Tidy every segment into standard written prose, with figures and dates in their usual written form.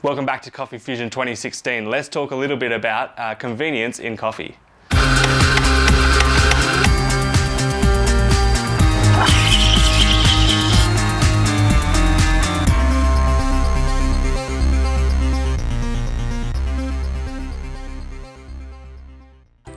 Welcome back to Coffee Fusion 2016. Let's talk a little bit about convenience in coffee.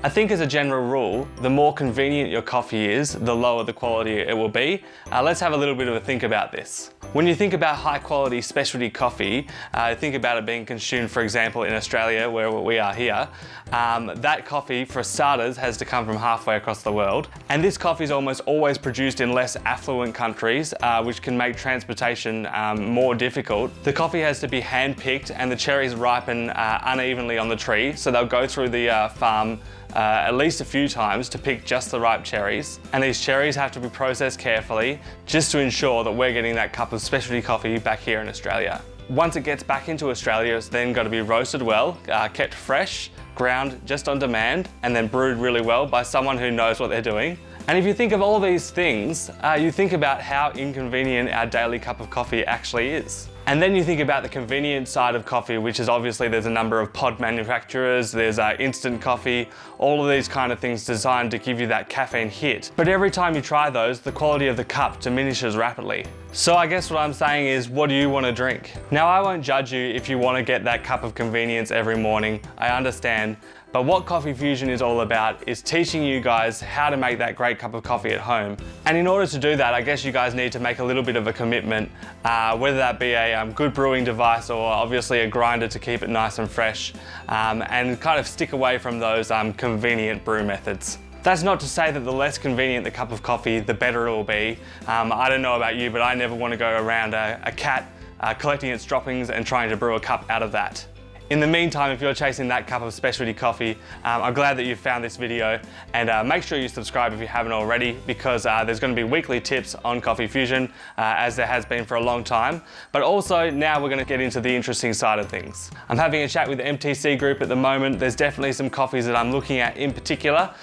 I think as a general rule, the more convenient your coffee is, the lower the quality it will be. Let's have a little bit of a think about this. When you think about high quality specialty coffee, think about it being consumed, for example, in Australia, where we are here. That coffee, for starters, has to come from halfway across the world. And this coffee is almost always produced in less affluent countries, which can make transportation more difficult. The coffee has to be hand-picked and the cherries ripen unevenly on the tree, so they'll go through the farm at least a few times to pick just the ripe cherries. And these cherries have to be processed carefully just to ensure that we're getting that cup of specialty coffee back here in Australia. Once it gets back into Australia, it's then got to be roasted well, kept fresh, ground just on demand, and then brewed really well by someone who knows what they're doing. And if you think of all these things, you think about how inconvenient our daily cup of coffee actually is. And then you think about the convenient side of coffee, which is obviously there's a number of pod manufacturers, there's instant coffee, all of these kind of things designed to give you that caffeine hit. But every time you try those, the quality of the cup diminishes rapidly. So I guess what I'm saying is, what do you want to drink? Now, I won't judge you if you want to get that cup of convenience every morning, I understand. But what Coffee Fusion is all about is teaching you guys how to make that great cup of coffee at home. And in order to do that, I guess you guys need to make a little bit of a commitment, whether that be a good brewing device or obviously a grinder to keep it nice and fresh, and kind of stick away from those convenient brew methods. That's not to say that the less convenient the cup of coffee, the better it will be. I don't know about you, but I never want to go around a cat collecting its droppings and trying to brew a cup out of that. In the meantime, if you're chasing that cup of specialty coffee, I'm glad that you found this video, and make sure you subscribe if you haven't already, because there's going to be weekly tips on Coffee Fusion, as there has been for a long time. But also now we're going to get into the interesting side of things. I'm having a chat with the MTC group at the moment. There's definitely some coffees that I'm looking at in particular.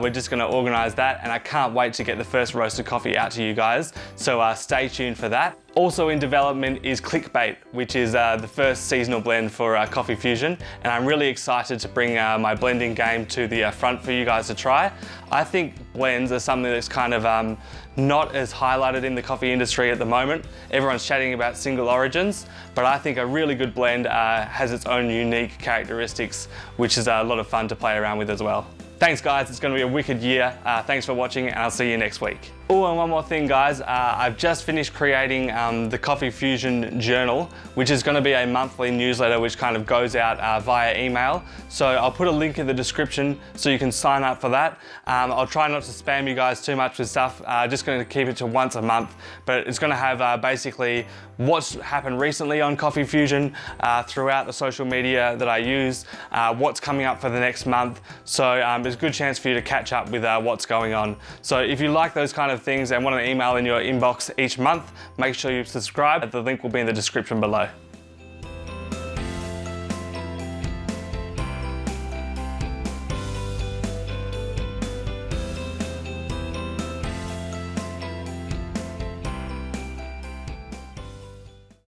We're just going to organise that, and I can't wait to get the first roasted coffee out to you guys, so stay tuned for that. Also in development is Clickbait, which is the first seasonal blend for Coffee Fusion, and I'm really excited to bring my blending game to the front for you guys to try. I think blends are something that's kind of not as highlighted in the coffee industry at the moment. Everyone's chatting about single origins, but I think a really good blend has its own unique characteristics, which is a lot of fun to play around with as well. Thanks guys, it's going to be a wicked year. Thanks for watching, and I'll see you next week. Oh, and one more thing guys, I've just finished creating the Coffee Fusion journal, which is going to be a monthly newsletter which kind of goes out via email. So I'll put a link in the description so you can sign up for that. I'll try not to spam you guys too much with stuff, just going to keep it to once a month, but it's going to have basically what's happened recently on Coffee Fusion throughout the social media that I use, what's coming up for the next month. So there's a good chance for you to catch up with what's going on. So if you like those kind of things and want an email in your inbox each month, make sure you subscribe. The link will be in the description below.